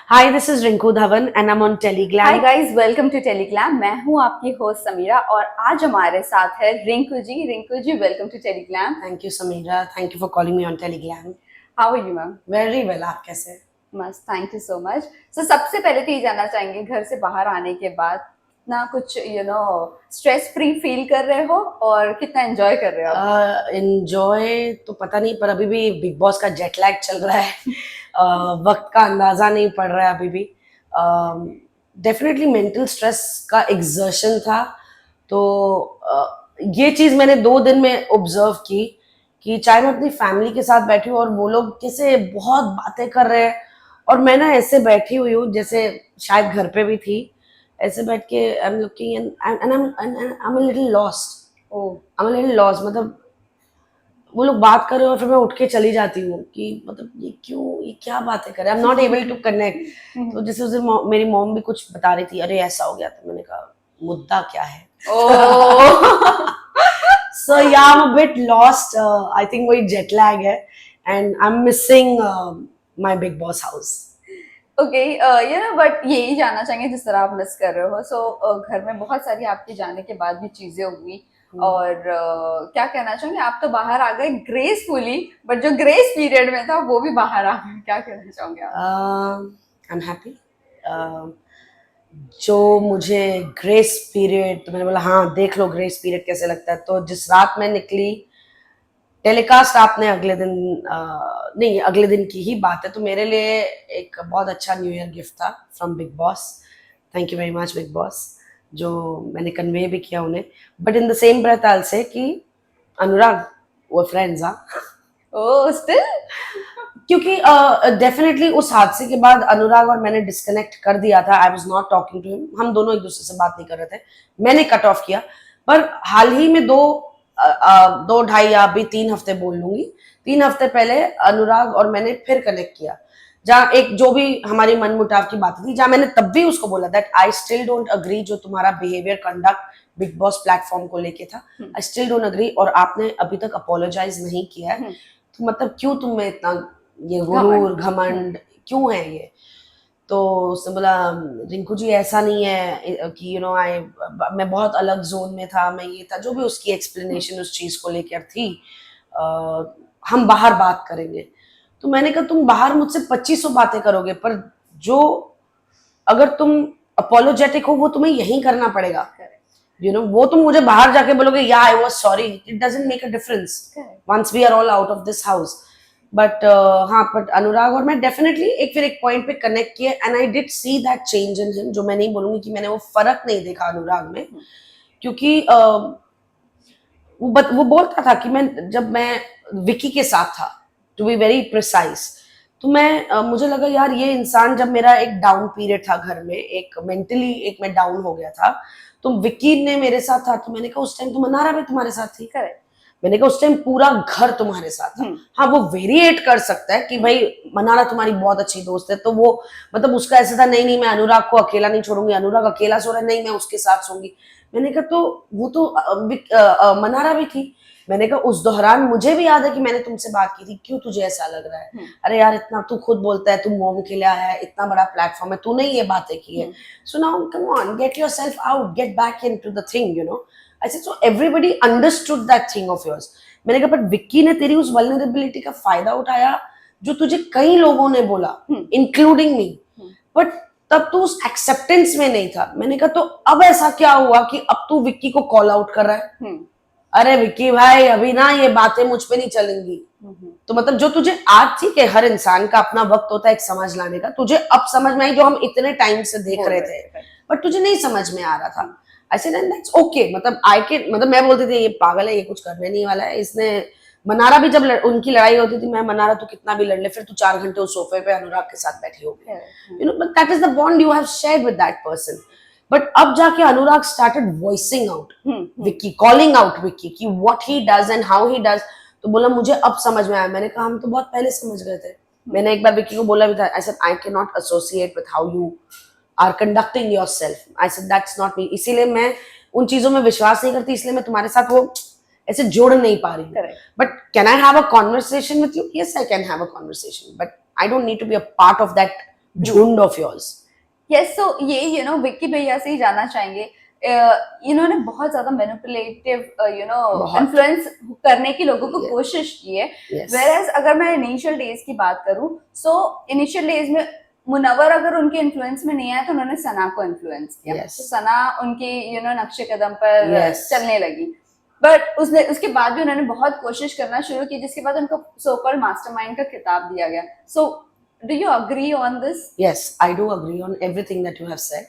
Hi, this is Rinku Dhawan and I'm on Teleglam. Hi guys, welcome to Telegram. मैं हूं आपकी host Samira और आज हमारे साथ है Rinku ji welcome to Telegram. Thank you, Samira. Thank you for calling me on Telegram. How are you ma'am? Very well, आप कैसे? मस्त, thank you so much. So सबसे पहले तो ये जानना चाहेंगे, घर से बाहर आने के बाद ना कुछ स्ट्रेस फ्री फील कर रहे हो और कितना एंजॉय कर रहे हो आप? Enjoy तो पता नहीं, पर अभी भी बिग बॉस का जेट लैग चल रहा है. वक्त का अंदाजा नहीं पड़ रहा है अभी भी. डेफिनेटली मेंटल स्ट्रेस का एग्जर्शन था. तो ये चीज मैंने 2 दिन में ऑब्जर्व की कि चाहे मैं अपनी फैमिली के साथ बैठी हूँ और वो लोग कैसे बहुत बातें कर रहे हैं और मैं ना ऐसे बैठी हुई हूँ जैसे शायद घर पे भी थी. ऐसे बैठ के I am looking and I am a little lost. I am a little lost. मतलब वो लोग बात कर रहे हो और फिर मैं उठ के चली जाती हूँ कि मतलब ये क्या बातें कर रहे हैं. I am not able to connect. तो जैसे उस दिन मेरी मॉम भी कुछ बता रही थी, अरे ऐसा हो गया. तो मैंने कहा मुद्दा क्या है. So yeah, I'm a bit lost. I think वही jet lag है and I'm missing my big boss house. Okay, but यही जानना चाहेंगे जिस तरह आप मिस कर रहे हो। घर में बहुत सारी आपके जाने के बाद भी चीजें हुई और क्या कहना चाहेंगे, आप तो बाहर आ गए ग्रेसफुली, बट जो ग्रेस पीरियड में था वो भी बाहर आ गए। क्या कहना चाहोगे आप? I'm happy. जो मुझे ग्रेस पीरियड, तो मैंने बोला हाँ देख लो ग्रेस पीरियड कैसे लगता है. तो जिस रात में निकली टेलीकास्ट आपने अगले दिन नहीं अगले दिन की ही बात है. तो मेरे लिए एक बहुत अच्छा न्यू ईयर गिफ्ट था from Bigg Boss. Thank you very much Bigg Boss, जो मैंने कन्वे भी किया उन्हें. But in the same breath I will say कि अनुराग वो फ्रेंड्स ओह स्टिल? क्योंकि डेफिनेटली उस हादसे के बाद अनुराग और मैंने डिस्कनेक्ट कर दिया था. I was not talking to him. हम दोनों एक दूसरे से बात नहीं कर रहे थे. मैंने कट ऑफ किया. पर हाल ही में 2 ढाई या अभी 3 हफ्ते बोल लूंगी, 3 हफ्ते पहले अनुराग और मैंने फिर कनेक्ट किया. जहाँ एक जो भी हमारी मनमुटाव की बात थी, जहाँ मैंने तब भी उसको बोला that I still don't agree जो तुम्हारा behaviour conduct big boss platform को लेके था. आई स्टिल डोंट अग्री और आपने अभी तक अपोलोजाइज नहीं किया है. तो मतलब क्यों तुम में इतना ये गुरूर घमंड क्यों है ये. तो उसने बोला रिंकू जी ऐसा नहीं है कि आई मैं बहुत अलग जोन में था, मैं ये था, जो भी उसकी एक्सप्लेनेशन उस चीज को लेकर थी. हम बाहर बात करेंगे. तो मैंने कहा तुम बाहर मुझसे 2500 बातें करोगे, पर जो अगर तुम अपोलोजेटिक हो वो तुम्हें यही करना पड़ेगा. वो तुम मुझे बाहर जाके बोलोगे या I was sorry, it doesn't make a difference once we are all out of this house. But हाँ, बट अनुराग और मैं डेफिनेटली एक पॉइंट पे कनेक्ट किए and I did see that change in him. जो मैं नहीं बोलूंगी कि मैंने वो फर्क नहीं देखा अनुराग में, क्योंकि वो बोलता था कि जब मैं विकी के साथ था, टू बी वेरी प्रिसाइज, तो मुझे लगा यार ये इंसान, जब मेरा एक डाउन पीरियड था घर में, एक मेंटली एक मैं डाउन हो गया था, तो विकी ने मेरे साथ था. तो मैंने कहा उस टाइम तो मनारा भी तुम्हारे साथ थी. करेक्ट. मैंने कहा उस टाइम पूरा घर तुम्हारे साथ था. हाँ वो वेरिएट कर सकता है कि भाई मनारा तुम्हारी बहुत अच्छी दोस्त है, तो वो मतलब उसका ऐसा था नहीं मैं अनुराग को अकेला नहीं छोड़ूंगी, अनुराग अकेला सो रहा है नहीं मैं उसके साथ सोऊंगी. मैंने कहा तो वो तो मनारा भी थी. मैंने कहा उस दौरान मुझे भी याद है कि मैंने तुमसे बात की थी, क्यों तुझे ऐसा लग रहा है. अरे यार इतना तू खुद बोलता है, तू मोम के लिए आया है, इतना बड़ा प्लेटफॉर्म है, तूने ये बातें की है. So now come on, get yourself out, get back into the thing. I said, so everybody understood that thing of yours. मैंने कहा पर विक्की ने तेरी उस वल्नरेबिलिटी का फायदा उठाया जो तुझे कई लोगों ने बोला, इंक्लूडिंग मी, बट तब तू उस एक्सेप्टेंस में नहीं था. मैंने कहा तो अब ऐसा क्या हुआ कि अब तू विक्की को कॉल आउट कर रहा है. अरे विक्की भाई अभी ना ये बातें मुझ पे नहीं चलेंगी. तो मतलब जो तुझे आज, ठीक है हर इंसान का अपना वक्त होता है एक समझ लाने का, तुझे अब समझ में आई जो हम इतने टाइम से देख रहे थे, बट तुझे नहीं समझ में आ रहा था. I said and that's okay. मतलब मैं बोलती थी ये पागल है, ये कुछ करने नहीं वाला है. इसने मनारा भी जब उनकी लड़ाई होती थी, मैं मनारा तो कितना भी लड़ ले, फिर तू 4 घंटे उस सोफे पे अनुराग के साथ बैठी होगी. But that is the bond you have shared with that person. But अब जाके अनुराग started voicing out Vicky, calling out Vicky कि what he does and how he does. तो बोला मुझे अब समझ में आया. मैंने कहा हम तो बहुत पहले समझ गए थे. मैंने एक बार विक्की को बोला भी था. I said I cannot associate with how you are conducting yourself. I said that's not me. इसीलिए मैं उन चीजों में विश्वास नहीं करती, इसलिए मैं तुम्हारे साथ वो ऐसे जोड़ नहीं पा रही हूँ. But can I have a conversation with you? Yes, I can have a conversation, but I don't need to be a part of that झुंड ऑफ योर्स। यस, सो ये विक्की भैया से ही जानना चाहेंगे, इन्होंने बहुत ज्यादा मैनिपुलेटिव बहुत। इन्फ्लुएंस करने की लोगों को Yes. कोशिश की है। Yes. वेयरएज अगर मैं इनिशियल डेज की बात करूं, सो इनिशियल डेज में मुनव्वर अगर उनके इन्फ्लुएंस में नहीं आया तो उन्होंने सना को इन्फ्लुएंस किया। Yes. तो सना उनकी नक्शे कदम पर Yes. चलने लगी, बट उसके बाद भी उन्होंने बहुत कोशिश करना शुरू की, जिसके बाद उनको सो कॉल्ड मास्टरमाइंड का खिताब दिया गया। So do you agree on this? Yes, I do agree on everything that you have said,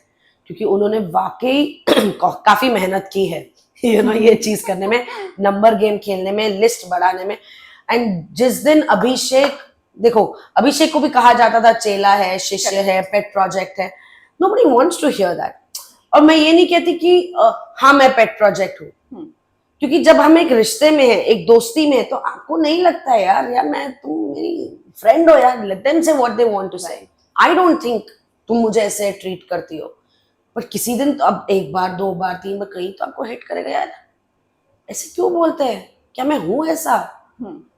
क्योंकि उन्होंने वाकई काफी मेहनत की है ये चीज करने में, नंबर गेम खेलने में, लिस्ट बढ़ाने में। एंड जिस दिन अभिषेक, देखो अभिषेक को भी कहा जाता था चेला है, शिष्य है, पेट प्रोजेक्ट है, nobody wants to hear that. और मैं ये नहीं कहती कि हाँ मैं पेट प्रोजेक्ट हूँ, क्योंकि जब हम एक रिश्ते में है, एक दोस्ती में है, तो आपको नहीं लगता है यार मैं, तुम मेरी फ्रेंड हो यार, लेट देम से व्हाट दे वांट टू से। आई डोंट थिंक तुम मुझे ऐसे ट्रीट करती हो, पर किसी दिन तो अब एक बार, दो बार, तीन बार कहीं तो आपको हिट करेगा यार, ऐसे क्यों बोलते हैं, क्या मैं हूं ऐसा?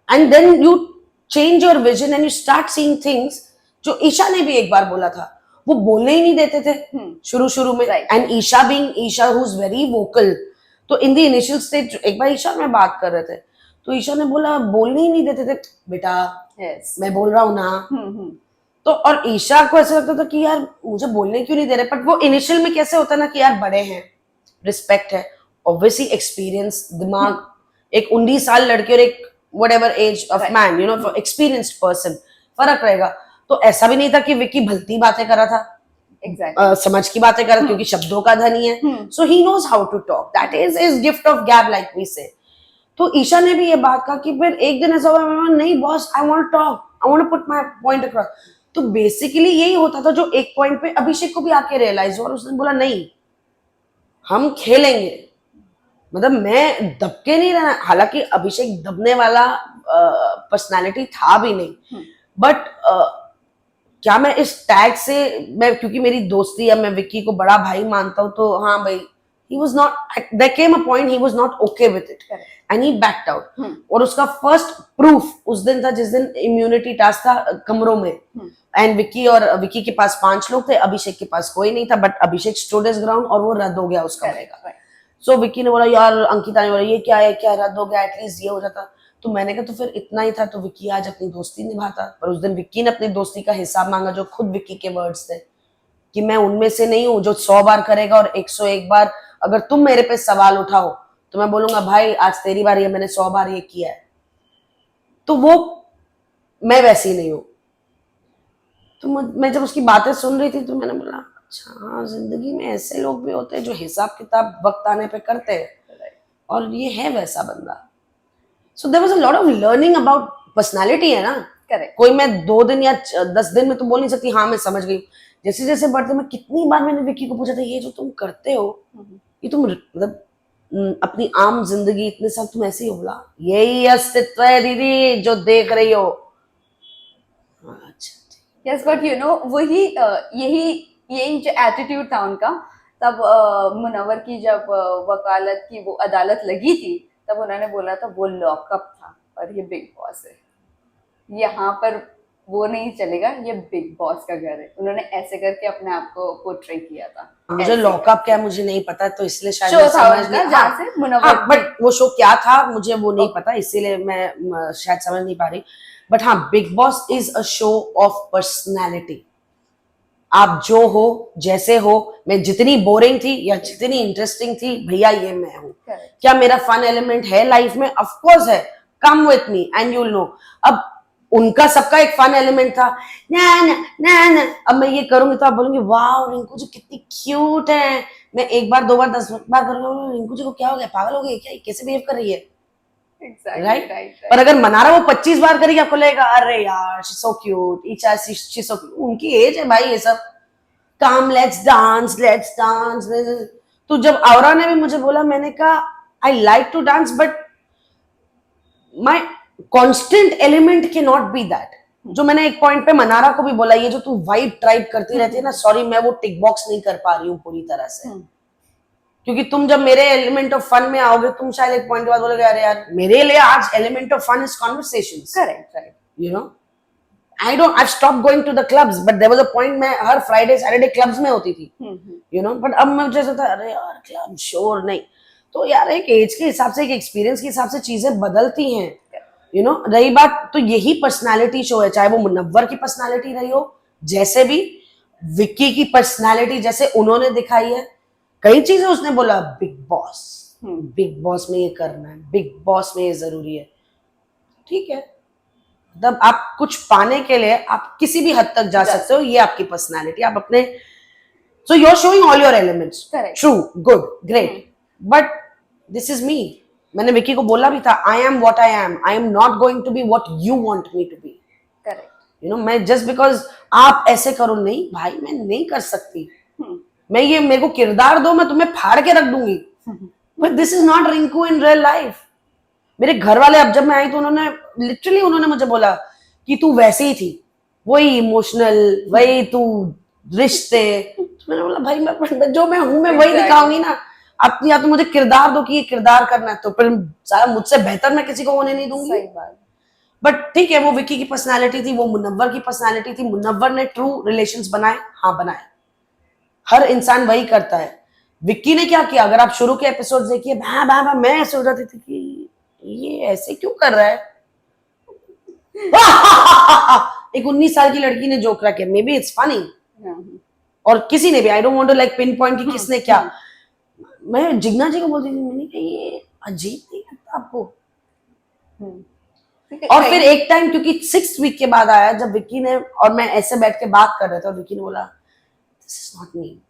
And then you change your vision and you start seeing things. जो ईशा ने भी एक बार बोला था, वो बोलने ही नहीं देते थे शुरू में, and Isha being Isha who is very vocal, तो इन द इनिशियल स्टेज एक बार ईशा में बात कर रहे थे, तो ईशा ने बोला बोलने ही नहीं देते थे, बेटा मैं बोल रहा हूँ ना। तो और ईशा को ऐसा लगता था कि यार मुझे बोलने क्यों नहीं दे रहे, बट वो इनिशियल में कैसे होता है ना कि यार बड़े हैं, रिस्पेक्ट है, ऑब्वियसली एक्सपीरियंस, दिमाग, एक 19 साल लड़के और एक whatever age of man, experienced person, फर्क रहेगा। तो ऐसा भी नहीं था कि विक्की भलती बातें कर रहा था, समझ की बातें कर रहा, क्योंकि शब्दों का धनी है, so he knows how to talk, that is his gift of gab like we say. तो ईशा ने भी ये बात कहा कि फिर एक दिन ऐसा हुआ, नहीं boss I want to talk, I want to put my point across. तो बेसिकली यही होता था, जो एक पॉइंट पे अभिषेक को भी आके रियलाइज हुआ और उसने बोला नहीं हम खेलेंगे, मतलब मैं दबके नहीं रहना। हालांकि अभिषेक दबने वाला पर्सनालिटी था भी नहीं, बट क्या मैं इस टैग से, मैं क्योंकि मेरी दोस्ती है, मैं विक्की को बड़ा भाई मानता हूं, तो हाँ भाई he was not, there came a point he was not okay with it and he backed out। और उसका फर्स्ट प्रूफ उस दिन था जिस दिन इम्यूनिटी टास्क था कमरों में, एंड विक्की के पास 5 लोग थे, अभिषेक के पास कोई नहीं था, but Abhishek stood his ground और वो रद्द हो गया उसका रहेगा। सो विक्की ने बोला यार, अंकिता ने बोला ये क्या है, क्या रद्द हो गया, एटलीस्ट ये हो जाता। तो मैंने कहा तो फिर इतना ही था, तो विक्की आज अपनी दोस्ती निभाता। पर उस दिन विक्की ने अपनी दोस्ती का हिसाब मांगा, जो खुद विक्की के वर्ड्स थे कि मैं उनमें से नहीं हूं जो 100 बार करेगा और 101 बार अगर तुम मेरे पे सवाल उठाओ तो मैं बोलूंगा भाई आज तेरी बारी है, मैंने 100 बार ये किया है। तो वो मैं वैसी नहीं हूं। तो मैं जब उसकी बातें सुन रही थी तो मैंने बोला अच्छा हाँ, जिंदगी में ऐसे लोग भी होते हैं जो हिसाब किताब वक्त आने पे करते हैं, और ये है वैसा बंदा। So there was a lot of learning about personality, है ना। करेक्ट। कोई मैं 2 दिन या 10 दिन में तो बोल नहीं सकती हाँ मैं समझ गई। जैसे जैसे बढ़ते, मैं कितनी बार मैंने विक्की को पूछा था ये जो तुम करते हो, ये तुम मतलब अपनी आम जिंदगी इतने साल तुम ऐसे ही हो बोला, यही अस्तित्व है दीदी जो देख रही हो। अच्छा यस, बट वही यही जो एटीट्यूड था उनका, तब मुनव्वर की जब वकालत की वो अदालत लगी थी, तब उन्होंने बोला था वो लॉकअप था और ये बिग बॉस है, यहाँ पर वो नहीं चलेगा, ये बिग बॉस का घर है। उन्होंने ऐसे करके अपने आप को पोर्ट्रे किया था। मुझे लॉकअप क्या मुझे नहीं पता, तो इसलिए शायद शो मैं था समझ उनका नहीं, जहाँ से मुनव्वर, हाँ, बट वो शो क्या था मुझे वो नहीं पता, इसीलिए मैं शायद समझ नहीं पा रही। बट हाँ, big boss is a show off personality. आप जो हो, जैसे हो, मैं जितनी बोरिंग थी या जितनी इंटरेस्टिंग थी, भैया ये मैं हूँ। क्या मेरा फन एलिमेंट है लाइफ में? ऑफ कोर्स है, come with me and you will know. अब उनका सबका एक फन एलिमेंट था, ना ना ना ना, अब मैं ये करूंगी तो आप बोलेंगे वाह रिंकू जी कितनी क्यूट है। मैं एक बार, 2 बार, 10 बार करूंगा, रिंकू जी को क्या हो गया, पागल हो गई क्या, कैसे बिहेव कर रही है, राइट? पर अगर मनारा वो 25 बार करेगी, आपको लगेगा अरे यार she so cute, Icha she so cute. उनकी एज है भाई ये सब, काम लेट्स डांस। तो जब औरा ने भी मुझे बोला, मैंने कहा I like to dance but my constant element के नॉट बी दैट। जो मैंने एक पॉइंट पे मनारा को भी बोला, ये जो तू वाइब ट्राइब करती रहती है ना, सॉरी मैं वो टिक बॉक्स नहीं कर पा रही हूँ पूरी तरह से, क्योंकि तुम जब मेरे एलिमेंट ऑफ फन में आओगे, तुम शायद एक पॉइंट के बाद बोलोगे अरे यार मेरे लिए आज element of fun is conversations, correct, right, you know. I've stopped going to the clubs, but there was a point मैं हर Friday Saturday clubs में होती थी, you know, but अब मुझे ऐसा था अरे यार क्लब श्योर नहीं, तो यार एक एज के हिसाब से, एक एक्सपीरियंस के हिसाब से चीजें बदलती हैं, you know. रही बात तो यही पर्सनालिटी शो है, चाहे वो मुनव्वर की पर्सनालिटी रही हो, जैसे भी विक्की की पर्सनालिटी जैसे उन्होंने दिखाई है, कई चीजें उसने बोला बिग बॉस में ये करना है, बिग बॉस में ये जरूरी है, ठीक है, तब आप कुछ पाने के लिए आप किसी भी हद तक जा सकते हो, ये आपकी पर्सनालिटी, आप अपने, so you are showing all your elements, true, good, great, but this is me. मैंने विक्की को बोला भी था, I am what I am not going to be what you want me to be. Correct. You know, मैं just because आप ऐसे करो, नहीं भाई मैं नहीं कर सकती, मैं ये, मेरे को किरदार दो, मैं तुम्हें फाड़ के रख दूंगी, but this is not Rinku in real life. मेरे घर वाले अब जब मैं आई तो उन्होंने लिटरली उन्होंने मुझे बोला कि तू वैसे ही थी, वही इमोशनल, वही तू रिश्ते, तो मैंने बोला भाई मैं जो मैं हूं मैं वही दिखाऊंगी ना. अब या तो मुझे किरदार दो कि ये किरदार करना है, तो फिर सारा मुझसे बेहतर मैं किसी को होने नहीं दूंगी. सही बात. बट ठीक है, वो विक्की की पर्सनालिटी थी, वो मुनव्वर की पर्सनालिटी थी. मुनव्वर ने ट्रू रिलेशंस बनाए, हाँ बनाए, हर इंसान वही करता है. विक्की ने क्या किया, अगर आप शुरू के एपिसोड देखिए, मैं ऐसे हो जाती थी कि ये ऐसे क्यों कर रहा है. एक 19 साल की लड़की ने जोक रखा, मे बी इट्स फनी, और किसी ने भी, I don't want to like pinpoint कि किसने क्या. मैं जिग्ना जी को बोलती थी, मैंने कहा ये अजीब नहीं लगता आपको. और फिर एक टाइम, क्योंकि 6th वीक के बाद आया जब विक्की ने और मैं ऐसे बैठ के बात कर रहे थे, और विक्की ने बोला दिस इज नॉट मी,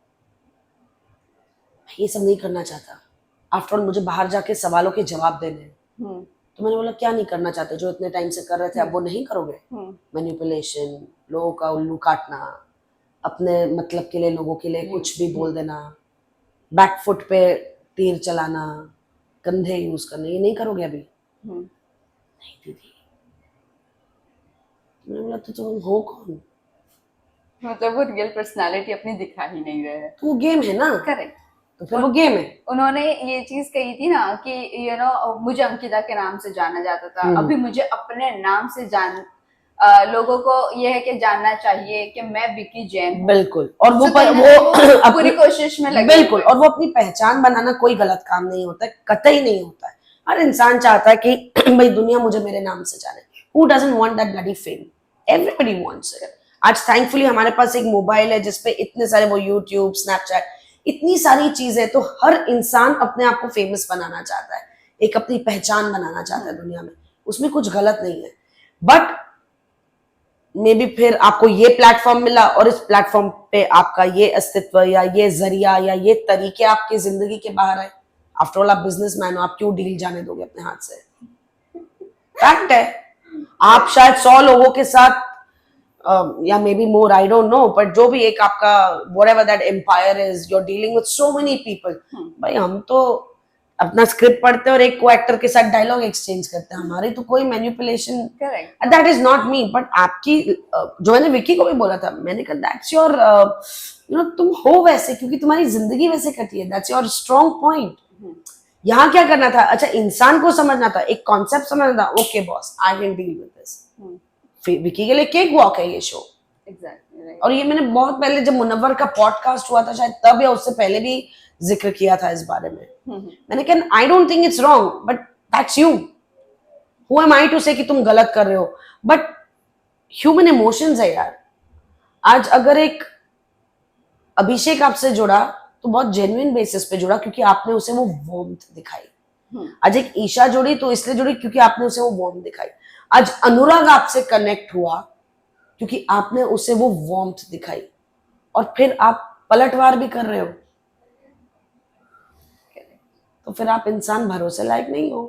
ये सब नहीं करना चाहता. आफ्टर ऑल मुझे बाहर जाके सवालों के जवाब देने हैं. तो मैंने बोला क्या नहीं करना चाहते, जो इतने टाइम से कर रहे थे अब वो नहीं करोगे. मैनिपुलेशन, लोगों का उल्लू काटना, अपने मतलब के लिए लोगों के लिए कुछ भी बोल देना, बैकफुट पे तीर चलाना, कंधे यूज करने, ये नहीं करोगे अभी. नहीं दीदी. मैंने बोला तो तुम हो कौन, मतलब वो रियल पर्सनालिटी अपनी दिखा ही नहीं रहे हैं. तो वो गेम है ना. करेक्ट. तो फिर वो गेम है. उन्होंने ये चीज कही थी ना कि यू नो मुझे अंकिता के नाम से जाना जाता था, अभी मुझे अपने नाम से लोगों को ये है कि जानना चाहिए कि मैं विक्की जैन हूं. बिल्कुल. और वो पूरी कोशिश में लगे. बिल्कुल. और वो अपनी पहचान बनाना कोई गलत काम नहीं होता है, कतई नहीं होता है. हर इंसान चाहता है कि भाई दुनिया मुझे मेरे नाम से जाने. Who doesn't want that bloody fame? Everybody wants it. आज थैंकफुली हमारे पास एक मोबाइल है जिसपे इतने सारे, वो यूट्यूब, स्नैपचैट, इतनी सारी चीजें, तो हर इंसान अपने आप को फेमस बनाना चाहता है, एक अपनी पहचान बनाना चाहता है दुनिया में, उसमें कुछ गलत नहीं है. बट मे बी फिर आपको ये प्लेटफॉर्म मिला और इस प्लेटफॉर्म पे आपका ये अस्तित्व या ये जरिया या ये तरीके आपकी जिंदगी के बाहर है. आफ्टर ऑल आप बिजनेसमैन हो, आप क्यों डील जाने दोगे अपने हाथ से. फैक्ट है. आप शायद 100 लोगों के साथ या maybe more, I don't know, but जो भी एक आपका whatever that empire is, you are dealing with so many people. भाई हम तो अपना स्क्रिप्ट पढ़ते हैं और एक को एक्टर के साथ डायलॉग एक्सचेंज करते हैं, हमारी तो कोई manipulation, that is not me. But आपकी जो मैंने विक्की को भी बोला था, मैंने कहा दैट्स योर, यू नो, तुम हो वैसे क्योंकि तुम्हारी जिंदगी वैसे कटी है, दैट्स योर स्ट्रॉन्ग पॉइंट. यहाँ क्या करना था, अच्छा इंसान को समझना था, एक कॉन्सेप्ट समझना था. Okay boss, I can deal with this. Vicky के लिए केक वॉक है ये शो. Exactly. और ये मैंने बहुत पहले जब मुनव्वर का पॉडकास्ट हुआ था शायद तब या उससे पहले भी जिक्र किया था इस बारे में. मैंने कहा I don't think it's wrong, but that's you. Who am I to say कि तुम गलत कर रहे हो. बट ह्यूमन इमोशंस है यार. आज अगर एक अभिषेक आपसे जुड़ा तो बहुत जेन्युइन बेसिस पे जुड़ा क्योंकि आपने उसे वो वार्मथ दिखाई. आज एक ईशा जुड़ी तो इसलिए जुड़ी क्योंकि आपने उसे वो वार्मथ दिखाई. आज अनुराग आपसे कनेक्ट हुआ क्योंकि आपने उसे वो वार्मथ दिखाई, और फिर आप पलटवार भी कर रहे हो, तो फिर आप इंसान भरोसे लायक नहीं हो.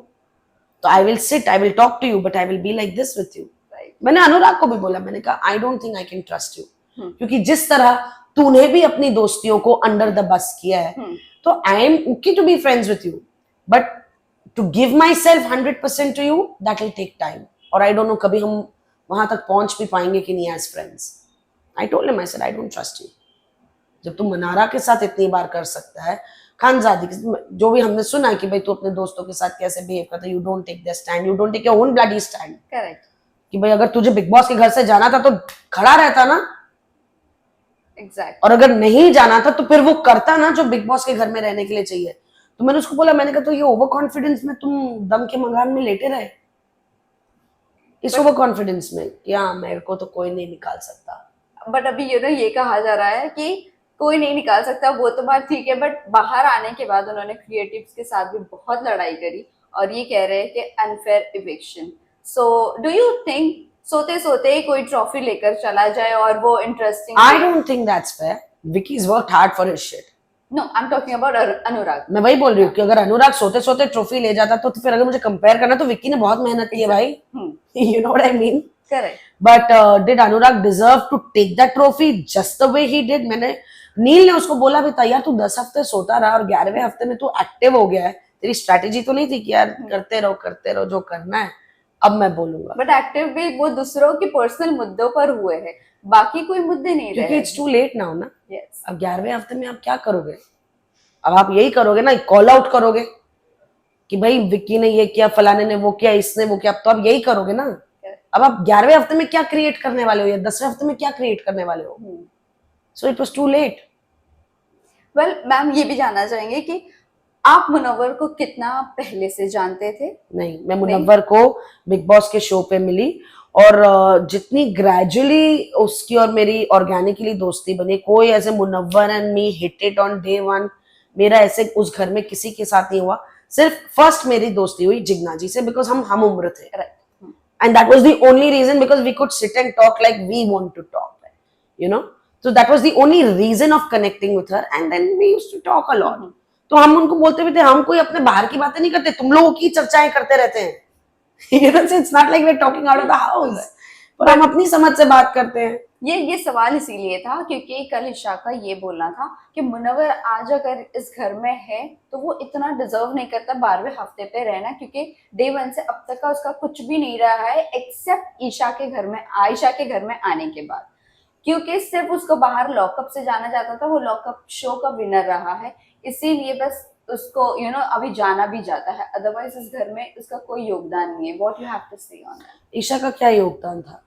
तो I will sit, I will talk to you, but I will be like this with you. मैंने अनुराग को भी बोला, मैंने कहा I don't think I can trust you, क्योंकि जिस तरह तूने भी अपनी दोस्तियों को अंडर द बस किया है, तो I am okay to be friends with you, but to give myself 100% to you, that will take time. और आई डोंट नो कभी हम वहां तक पहुंच भी पाएंगे कि नहीं as friends. I told him, I said I don't trust you. जब तू मनारा के साथ इतनी बार कर सकता है, खानजादी जो भी हमने सुना है कि भाई तू अपने दोस्तों के साथ कैसे बिहेव करता है, you don't take the stand, you don't take your own bloody stand. Correct. कि भाई अगर तुझे बिग बॉस के घर से जाना था तो खड़ा रहता ना, एग्जैक्ट। और अगर नहीं जाना था तो फिर वो करता ना जो बिग बॉस के घर में रहने के लिए चाहिए। तो मैंने उसको बोला, मैंने कहा तो ये ओवर कॉन्फिडेंस में तुम दम के मकान में लेटे रहे, इस ओवर कॉन्फिडेंस में कि हाँ मेरे को तो कोई नहीं निकाल सकता। बट अभी ये कहा जा रहा है कि कोई नहीं निकाल सकता, वो तो बात ठीक है, बट बाहर आने के बाद उन्होंने क्रिएटिव्स के साथ भी बहुत लड़ाई करी और ये कह रहे हैं कि unfair eviction. So do you think सोते सोते ही कोई ट्रॉफी लेकर चला जाए और वो interesting? I don't think that's fair. Vicky's worked hard for his shit. No, I am talking about Anurag. मैं वही बोल रही हूँ कि अगर अनुराग सोते सोते ट्रॉफी ले जाता तो फिर अगर मुझे कंपेयर करना तो विक्की ने बहुत मेहनत की है भाई। You know what I mean? Correct. But did Anurag deserve to take that trophy just the way he did? मैंने नील ने उसको बोला भी था, यार तू 10 हफ्ते सोता रहा और 11वें हफ्ते में तू एक्टिव हो गया है, तेरी स्ट्रैटेजी तो नहीं थी कि यार करते रहो जो करना है, अब मैं बोलूंगा। बट एक्टिव भी वो दूसरों के पर्सनल मुद्दों पर हुए हैं, बाकी कोई मुद्दे नहीं रहे। क्योंकि इट्स टू लेट नाउ ना। यस। अब 11वें हफ्ते में आप क्या करोगे? अब आप यही करोगे ना, कॉल आउट करोगे कि भाई विक्की ने ये किया, फलाने ने वो किया, इसने वो किया, अब तो आप यही करोगे ना। अब आप 11वें हफ्ते में क्या क्रिएट करने वाले हो या 10वें हफ्ते में क्या क्रिएट करने वाले हो? So it was too late. Well ma'am, ये भी जानना चाहेंगे कि आप मुनव्वर को कितना पहले से जानते थे? नहीं, मैं मुनव्वर को बिग बॉस के शो पे मिली और जितनी ग्रेजुअली उसकी और मेरी ऑर्गेनिकली दोस्ती बनी, कोई ऐसे Munawar and me hit it on day one, मेरा ऐसे उस घर में किसी के साथ नहीं हुआ। सिर्फ फर्स्ट मेरी दोस्ती हुई जिग्ना जी से, बिकॉज हम उम्र थे, and that was the only reason, because we could sit and talk like we want to talk, you know, so that was the only reason of connecting with her, and then we used to talk a lot. तो हम उनको बोलते भी थे, हम कोई अपने बाहर की बातें नहीं करते, तुम लोगों की चर्चाएं करते रहते हैं। you know, it's not like we're talking out of the house, पर हम अपनी समझ से बात करते हैं। ये सवाल इसीलिए था क्योंकि कल ईशा का ये बोलना था कि मुनव्वर आज अगर इस घर में है तो वो इतना डिजर्व नहीं करता 12वें हफ्ते पे रहना, क्योंकि डे वन से अब तक का उसका कुछ भी नहीं रहा है एक्सेप्ट ईशा के घर में, आयशा के घर में आने के बाद, क्योंकि सिर्फ उसको बाहर लॉकअप से जाना जाता था, वो लॉकअप शो का विनर रहा है, इसीलिए बस उसको अभी जाना भी जाता है, अदरवाइज इस घर में उसका कोई योगदान नहीं है। व्हाट यू हैव टू से ऑन दैट? ईशा का क्या योगदान था?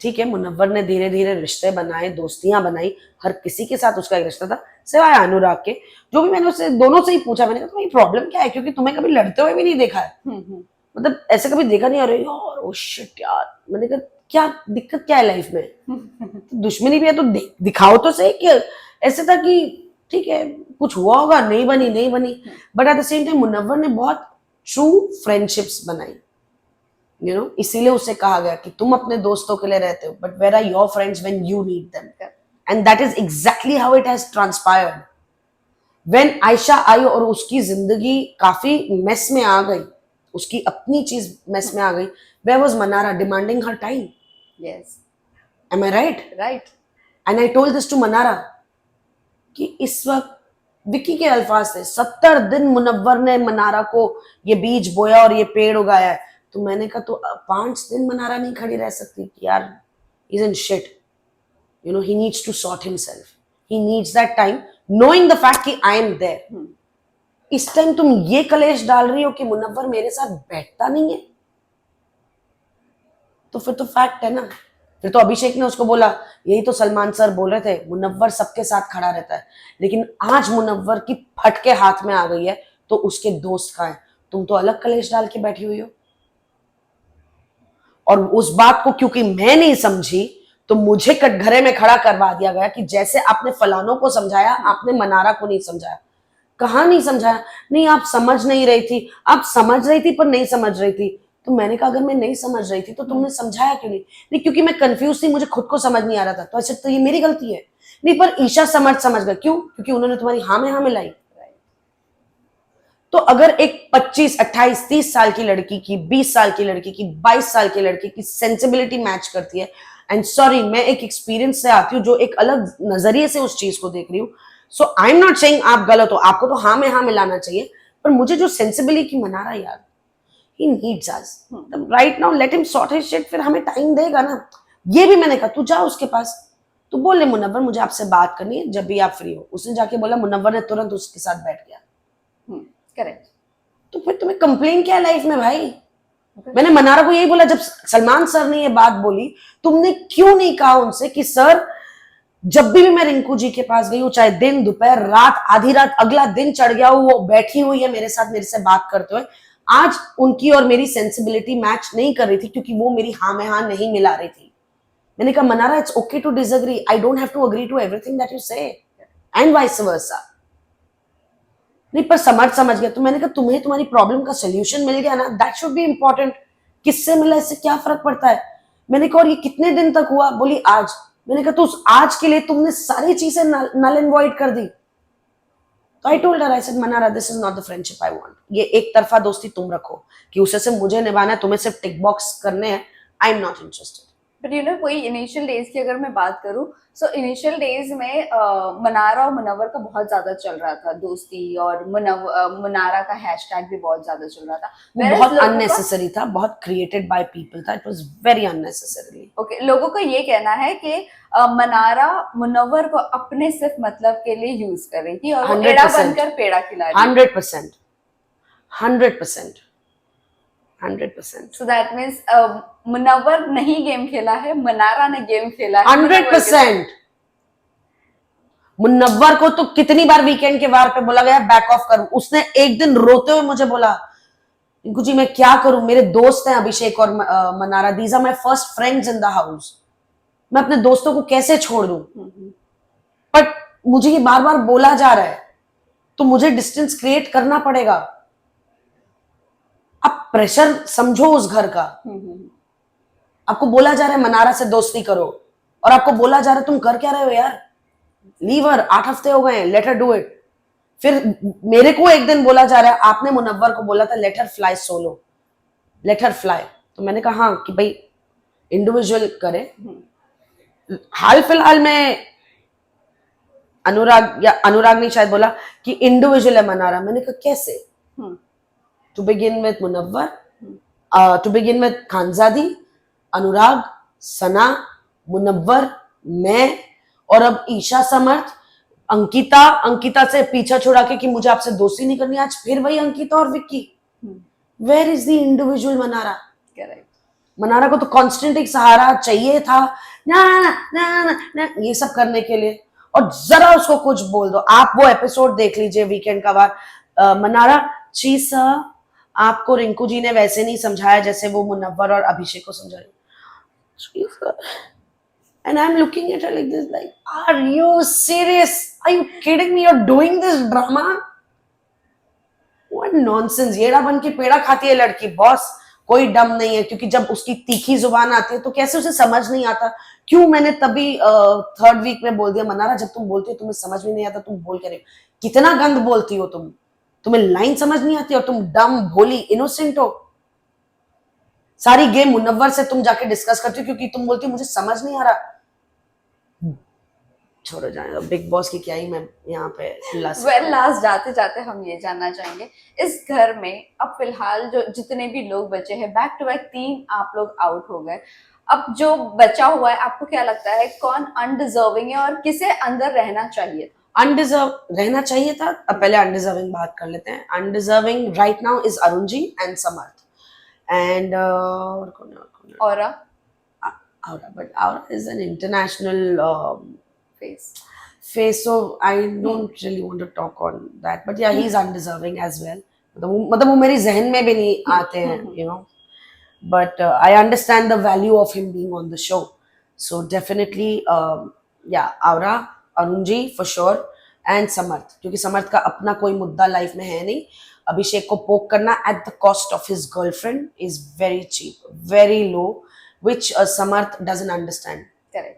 ठीक है, मुनव्वर ने धीरे धीरे रिश्ते बनाए, दोस्तियां बनाई, हर किसी के साथ उसका एक रिश्ता था सिवाय अनुराग के, जो भी मैंने उससे दोनों से ही पूछा, मैंने कहा तुम्हारी प्रॉब्लम क्या है, क्योंकि तुम्हें कभी लड़ते हुए भी नहीं देखा है, मतलब ऐसे कभी देखा नहीं। अरे यार ओ शिट यार, मैंने कहा क्या दिक्कत क्या है लाइफ में? तो दुश्मनी भी है तो दिखाओ तो सही कि ऐसे था कि ठीक है कुछ हुआ होगा, नहीं बनी, but at the same time Munawar ने बहुत ट्रू फ्रेंडशिप्स बनाई, इसीलिए उसे कहा गया कि तुम अपने दोस्तों के लिए रहते हो, but where are your friends when you need them, and that is exactly how it has transpired. When Ayesha आई और उसकी जिंदगी काफी मेस में आ गई, उसकी अपनी चीज मेस में आ गई, वेयर वाज मनारा डिमांडिंग हर time? Yes, am I right? Right. And I told this to Manara कि इस वक्त विकी के अल्फाज थे, 70 दिन मुनव्वर ने मनारा को ये बीज बोया और ये पेड़ उगाया है, तो मैंने कहा तो 5 दिन मनारा नहीं खड़ी रह सकती कि यार is in shit, he needs to sort himself, he needs that time knowing the fact कि आई एम देयर। इस टाइम तुम ये कलेश डाल रही हो कि मुनव्वर मेरे साथ बैठता नहीं है, तो फिर तो फैक्ट है ना। फिर तो अभिषेक ने उसको बोला, यही तो सलमान सर बोल रहे थे मुनव्वर सबके साथ खड़ा रहता है, लेकिन आज मुनव्वर की फटके हाथ में आ गई है तो उसके दोस्त कहाँ हैं? तुम तो अलग कलेश डाल के बैठी हुई हो। और उस बात को क्योंकि मैं नहीं समझी तो मुझे कटघरे में खड़ा करवा दिया गया कि जैसे आपने फलानों को समझाया आपने मनारा को नहीं समझाया। कहाँ नहीं समझाया? नहीं आप समझ नहीं रही थी, आप समझ रही थी पर नहीं समझ रही थी। तो मैंने कहा अगर मैं नहीं समझ रही थी तो तुमने समझाया क्यों नहीं? नहीं क्योंकि मैं कंफ्यूज थी, मुझे खुद को समझ नहीं आ रहा था। तो अच्छा तो ये मेरी गलती है? नहीं पर ईशा समझ गई। क्यों? क्योंकि उन्होंने तुम्हारी हाँ में हाँ मिलाई। तो अगर एक 25, 28, 30 साल की लड़की की, 20 साल की लड़की की, 22 साल की लड़की की सेंसिबिलिटी मैच करती है, एंड सॉरी मैं एक एक्सपीरियंस से आती हूँ जो एक अलग नजरिए से उस चीज को देख रही हूँ, सो आई एम नॉट सेइंग आप गलत हो, आपको तो हाँ में हाँ मिलाना चाहिए, पर मुझे जो सेंसिबिलिटी मना रहा यार, he needs us right now, let him sort his shit, फिर हमें टाइम देगा ना। ये भी मैंने कहा तू जा उसके पास, तू बोल ले मुनव्वर मुझे आपसे बात करनी है जब भी आप फ्री हो। उसने जाके बोला, मुनव्वर ने तुरंत उसके साथ बैठ गया। करेक्ट। तो फिर तुम्हें कंप्लेन क्या है लाइफ में भाई? मैंने मनारा को यही बोला, जब सलमान सर ने ये बात बोली, तुमने क्यों नहीं कहा उनसे कि सर जब भी मैं रिंकू जी के पास गई हूँ, चाहे दिन दोपहर रात आधी रात अगला दिन चढ़ गया हूँ, वो बैठी हुई है मेरे साथ, मेरे से बात करते हुए, आज उनकी और मेरी सेंसिबिलिटी मैच नहीं कर रही थी क्योंकि वो मेरी हाँ में हाँ नहीं मिला रही थी। मैंने कहा Manara, it's okay to disagree, I don't have to agree to everything that you say, and vice versa. नहीं, पर समझ गया। तो मैंने कहा तुम्हें तुम्हारी प्रॉब्लम का सोल्यूशन मिल गया ना, दैट शुड बी इंपॉर्टेंट। किससे मिला इससे क्या फर्क पड़ता है। मैंने कहा और ये कितने दिन तक हुआ, बोली आज। मैंने कहा तो उस आज के लिए तुमने सारी चीजें नल एंड वॉइड कर दी। तो I told her, I said Mannara, this is not the friendship I want. ये एक तरफा दोस्ती तुम रखो कि उसे सिर्फ मुझे निभाना है, तुम्हें सिर्फ टिक बॉक्स करने हैं, I am not interested. But you know वही इनिशियल डेज की अगर मैं बात करूं, सो इनिशियल डेज में मनारा और मुनव्वर का बहुत ज्यादा चल रहा था दोस्ती, और मनारा का हैशटैग भी बहुत ज्यादा चल रहा था। वो बहुत अननेसेसरी था, बहुत क्रिएटेड बाय पीपल था, it was very unnecessary. Okay, लोगों का ये कहना है कि मनारा मुनव्वर को अपने सिर्फ मतलब के लिए यूज कर रही थी और वो एड़ा बनकर पेड़ा खिला रही थी। 100%, 100%, 100%। सो दैट मीन्स मुनव्वर नहीं गेम खेला है, मनारा ने गेम खेला है। 100%। मुनव्वर को तो कितनी बार वीकेंड के वार पे बोला गया बैक ऑफ करूं, उसने एक दिन रोते हुए मुझे बोला रिंकू जी मैं क्या करूं, मेरे दोस्त हैं अभिषेक और Manara, these are my first friends in the house, मैं अपने दोस्तों को कैसे छोड़ दूं। बट मुझे ये बार बार बोला जा रहा है तो मुझे डिस्टेंस क्रिएट करना पड़ेगा। अब प्रेशर समझो उस घर का। आपको बोला जा रहा है मनारा से दोस्ती करो, और आपको बोला जा रहा है तुम कर क्या रहे हो यार, लीव हर, 8 हफ्ते हो गए, लेट हर डू इट। फिर मेरे को एक दिन बोला जा रहा है आपने मुनव्वर को बोला था let her fly solo, let her fly. तो मैंने कहा हाँ कि भाई इंडिविजुअल करे। हाल फिलहाल में अनुराग ने शायद बोला कि इंडिविजुअल है मनारा। मैंने कहा कैसे, to begin with Munawar, to begin with Khanzaadi, Anurag, Sana, Munawar, मैं, और अब ईशा समर्थ, अंकिता से पीछा छुड़ा के कि मुझे आपसे दोस्ती नहीं करनी, आज फिर वही अंकिता और Vicky. Where is the individual Manara. Correct. Manara को तो कांस्टेंट एक सहारा चाहिए था ना, ना, ना, ना, ये सब करने के लिए, और जरा उसको कुछ बोल दो। आप वो एपिसोड देख लीजिए वीकेंड का वार, मनारा जी सर आपको रिंकू जी ने वैसे नहीं समझाया जैसे वो मुनव्वर और अभिषेक को समझाया। And I'm looking at her like this, like, are you serious? Are you kidding me? You're doing this drama? What nonsense! येड़ा बन के पेड़ा खाती है लड़की, बॉस कोई दम नहीं है, क्योंकि जब उसकी तीखी जुबान आती है तो कैसे उसे समझ नहीं आता। क्यों मैंने तभी 3rd वीक में बोल दिया मनारा जब तुम बोलती हो तुम्हें समझ में नहीं आता, तुम बोल के रहे हो, कितना गंद बोलती हो तुम, तुम्हें लाइन समझ नहीं आती और तुम डम भोली इनोसेंट हो। सारी गेम मुनव्वर से तुम जाके डिस्कस करती हो क्योंकि तुम बोलती हो मुझे समझ नहीं आ रहा। छोड़ो जाएगा, बिग बॉस की क्या ही मैं यहाँ पे लास्ट जाते जाते हम ये जानना चाहेंगे, इस घर में अब फिलहाल जो जितने भी लोग बचे हैं, बैक टू बैक 3 आप लोग आउट हो गए, अब जो बचा हुआ है आपको क्या लगता है कौन अनडिजर्विंग है और किसे अंदर रहना चाहिए था? अनडिजर्व रहना चाहिए था। अब पहले अनडिजर्विंग बात कर लेते हैं। Undeserving right now is Arun ji and Samarth and Aura, but Aura is an international face, so I don't really want to talk on that, but yeah, he's undeserving as well. मतलब वो मेरी जहन में भी नहीं आते हैं, you know, but I understand the value of him being on the show, so definitely yeah, Aura, Arun ji for sure, and Samarth, क्योंकि समर्थ का अपना कोई मुद्दा लाइफ में है नहीं। अभिषेक को पोक करना at the cost of his girlfriend is very cheap, very low, which Samarth doesn't understand. Correct.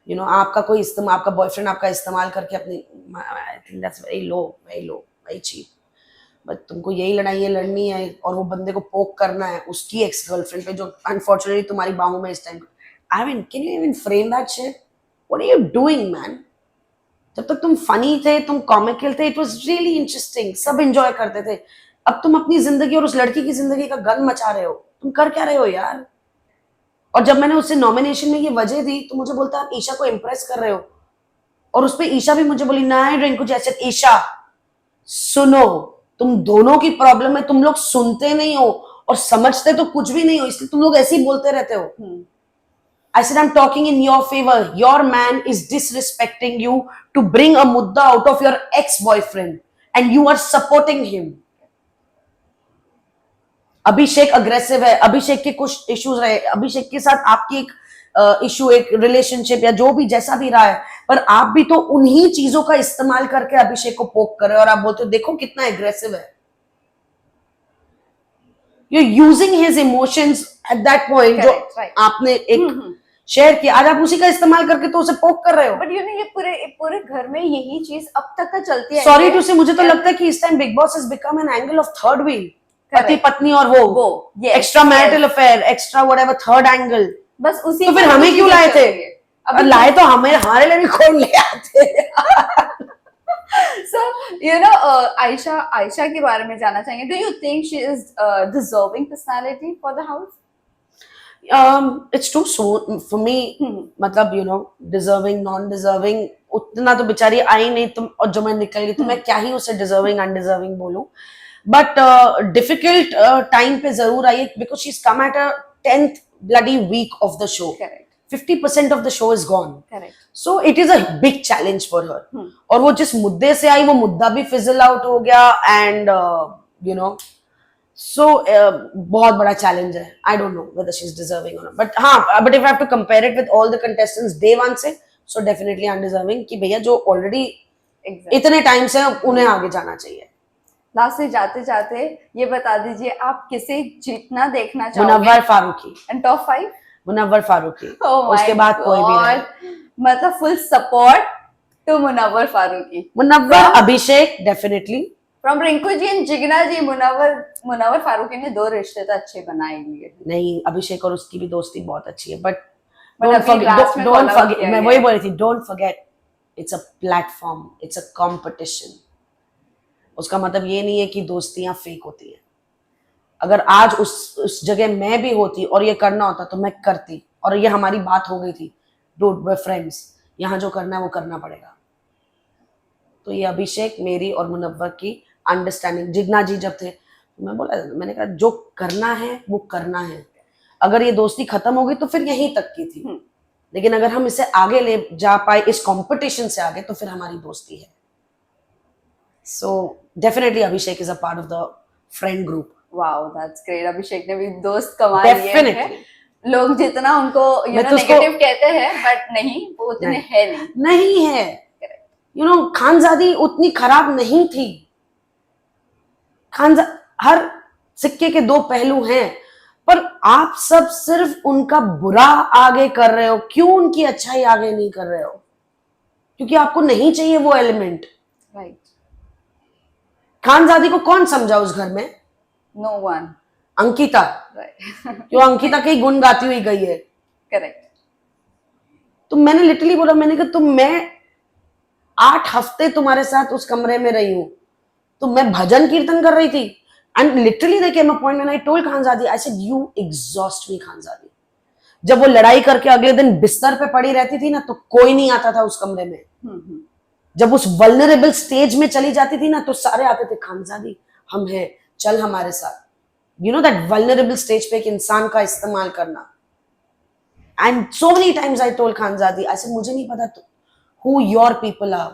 You know, आपका कोई इस्तेमाल, आपका बॉयफ्रेंड आपका इस्तेमाल करके अपनी, I think that's very low, very cheap. But तुमको यही लड़ाई लड़नी है और वो बंदे को पोक करना है उसकी एक्स गर्लफ्रेंड पे जो अनफॉर्चुनेटली तुम्हारी बाहों में इस time. I mean, can you even frame that shit? What are you doing, man? जब तक तुम फनी थे, तुम कॉमिकल थे, इट वाज रियली इंटरेस्टिंग, सब एंजॉय करते थे। अब तुम अपनी जिंदगी और उस लड़की की जिंदगी का गंद मचा रहे हो, तुम कर क्या रहे हो यार। और जब मैंने उससे नॉमिनेशन में ये वजह दी तो मुझे बोलता आप ईशा को इम्प्रेस कर रहे हो, और उस पे ईशा भी मुझे बोली ना रिंकू जैसे, ईशा सुनो तुम दोनों की प्रॉब्लम है, तुम लोग सुनते नहीं हो और समझते तो कुछ भी नहीं हो, इसलिए तुम लोग ऐसे ही बोलते रहते हो। I said, I'm talking in your favor. Your man is disrespecting you to bring a mudda out of your ex-boyfriend and you are supporting him. Abhishek aggressive है, अभिषेक के कुछ इश्यूज रहे, अभिषेक के साथ आपकी एक इशू, एक रिलेशनशिप या जो भी जैसा भी रहा है, पर आप भी तो उन्हीं चीजों का इस्तेमाल करके अभिषेक को पोक कर रहे हो और आप बोलते हो देखो कितना एग्रेसिव है। You're using his emotions at that point, जो Correct, right. आपने एक शेयर किया, आज आप उसी का इस्तेमाल करके तो उसे पोक कर रहे हो। बट यू नो ये पूरे घर में यही चीज अब तक का चलती है। सॉरी टू से, मुझे तो लगता है कि इस time big boss has become an angle of third wheel. पति पत्नी और वो yes, extra marital affair, extra whatever, third angle. बस उसी तो फिर हमें क्यों लाए थे? अब लाए तो हमें, हमारे लिए भी कौन ले आते। So you know आयशा के बारे में जानना चाहेंगे। Do you think she is deserving personality for the house? It's too soon for me. मतलब you know deserving, non deserving उतना तो बेचारी आई नहीं, तुम और जो मैं निकल गई तो मैं क्या ही उसे deserving undeserving बोलूं। बट डिफिकल्ट टाइम पे जरूर आई है, because she is come at a 10th bloody week of the show. Correct. 50% of the show is gone. Correct. So it is a big challenge for her. और वो जिस मुद्दे से आई वो मुद्दा भी फिजल आउट हो गया एंड यू नो सो बहुत बड़ा चैलेंज है। आई don't no whether she is deserving or not, but हाँ, but if I have to compare it with all the contestants day one से, so definitely undeserving कि भैया जो ऑलरेडी इतने टाइम से उन्हें आगे जाना चाहिए। लास्ट से जाते जाते ये बता दीजिए आप किसे जीतना देखना चाहोगे? Munawar Faruqui. And top 5? Munawar Faruqui. Oh उसके बाद कोई भी नहीं। मतलब full support to Munawar Faruqui. Munawar, Abhishek definitely. From Rinku ji and Jigna ji, Munawar Faruqui ने 2 रिश्ते तो अच्छे बनाए लिए। नहीं, अभिषेक और उसकी भी दोस्ती बहुत अच्छी है, बट डोंट फॉरगेट, मैं वही बोल रही थी, don't forget it's a platform, it's a competition. उसका मतलब ये नहीं है कि दोस्तियां फेक होती है। अगर आज उस जगह मैं भी होती और ये करना होता तो मैं करती, और ये हमारी बात हो गई थी, डूड वे फ्रेंड्स, यहाँ जो करना है वो करना पड़ेगा। तो ये अभिषेक, मेरी और मुनव्वर की अंडरस्टैंडिंग। जिगना जी जब थे तो मैं बोला, मैंने कहा जो करना है वो करना है। अगर ये दोस्ती खत्म हो गई तो फिर यहीं तक की थी, लेकिन अगर हम इसे आगे ले जा पाए इस कंपटीशन से आगे तो फिर हमारी दोस्ती है। So definitely Abhishek is a part of the friend group. Wow, that's great. Abhishek ने भी दोस्त कमा लिए हैं। डेफिनेटली। लोग जितना उनको नेगेटिव कहते हैं, बट नहीं, वो उतने है नहीं है। यू नो खानजादी उतनी खराब नहीं थी। हर सिक्के के 2 पहलू हैं, पर आप सब सिर्फ उनका बुरा आगे कर रहे हो। क्यों उनकी अच्छाई आगे नहीं कर रहे हो? क्योंकि आपको नहीं चाहिए वो एलिमेंट। राइट। खानजादी को कौन समझा उस घर में? No one. अंकिता। राइट। जो अंकिता के गुण गाती हुई गई है। करेक्ट। तो मैंने लिटरली बोला, मैंने कहा मैं 8 हफ्ते तुम्हारे साथ उस कमरे में रही हूं, तो मैं भजन कीर्तन कर रही थी। And literally there came a point when I told Khanzadi, I said you exhaust me Khanzadi. जब वो लड़ाई करके अगले दिन बिस्तर पे पड़ी रहती थी ना, तो कोई नहीं आता था उस कमरे में। जब उस वल्नरेबल स्टेज में चली जाती थी ना, तो सारे आते थे, खानजादी हम हैं, चल हमारे साथ। You know that vulnerable stage पे एक इंसान का इस्तेमाल करना। And so many times I told Khanzadi, I said मुझे नहीं पता who your people are,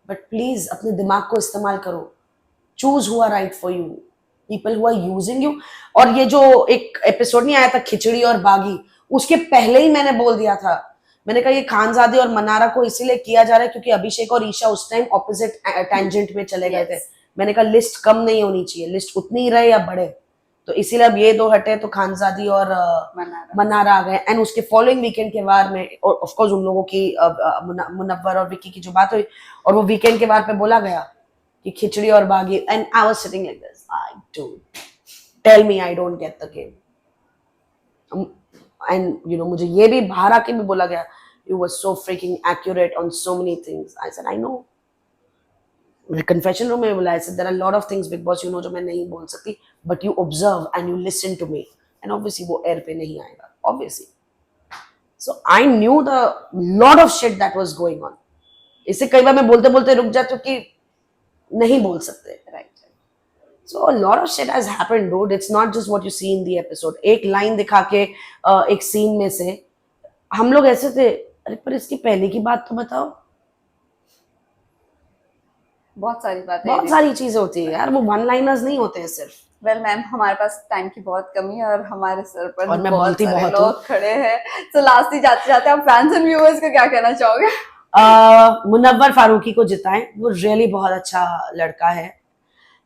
but please अपने दिमाग को इस्तेमाल करो। choose who are right for you, people who are using you। और ये जो एक एपिसोड नहीं आया था खिचड़ी और बागी, उसके पहले ही मैंने बोल दिया था, मैंने कहा ये खानजादी और मनारा को इसीलिए किया जा रहा है क्योंकि अभिषेक और ईशा उस टाइम ऑपोजिट टेंजेंट में चले गए थे। मैंने कहा लिस्ट कम नहीं होनी चाहिए, लिस्ट उतनी ही रहे या बढ़े। तो इसीलिए अब ये 2 हटे तो खानजादी और मनारा आ गए। एंड उसके फॉलोइंग वीकेंड के वार में ऑफ कोर्स उन लोगों की मुनव्वर और विक्की की जो बात हुई, और वो वीकेंड के वार पे बोला गया कि खिचड़ी और बागी। And I was sitting like this, I don't tell me I don't get the game. And you know मुझे ये भी बाहर आके भी बोला गया, you were so freaking accurate on so many things. I said I know. मैंने confession room में बोला, there are lot of things Bigg Boss you know जो मैं नहीं बोल सकती, but you observe and you listen to me. And obviously वो air पे नहीं आएगा, obviously. So I knew the lot of shit that was going on. इससे कई बार मैं बोलते बोलते रुक जाती हूँ कि नहीं बोल सकते। Right. So a lot of shit has happened, dude. It's not just what you see in the episode. एक लाइन दिखा के एक सीन में से हम लोग ऐसे थे, अरे पर इसकी पहले की बात तो बताओ। बहुत सारी बातें बहुत सारी चीजें होती है यार, वो वन लाइनर्स नहीं होते हैं सिर्फ। वेल मैम, हमारे पास टाइम की बहुत कमी है और हमारे सर पर और मैं बहुत बोलती सारे बहुत लोग खड़े हैं। तो लास्ट ही जाते जाते आप फैंस एंड व्यूअर्स को क्या कहना चाहोगे? मुनव्वर फारूकी को जिताएं, वो रियली बहुत अच्छा लड़का है।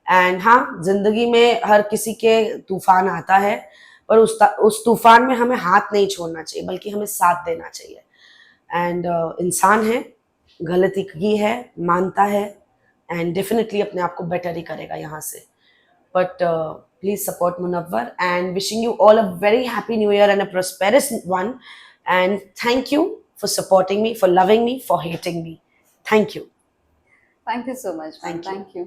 एंड हाँ, जिंदगी में हर किसी के तूफान आता है, पर उस तूफान में हमें हाथ नहीं छोड़ना चाहिए, बल्कि हमें साथ देना चाहिए। एंड इंसान है, गलती की है, मानता है, एंड डेफिनेटली अपने आप को बेटर ही करेगा यहाँ से। But please support Munawar and wishing you all a very happy new year and a prosperous one. And thank you for supporting me, for loving me, for hating me. Thank you. Thank you so much. Thank you. Thank you.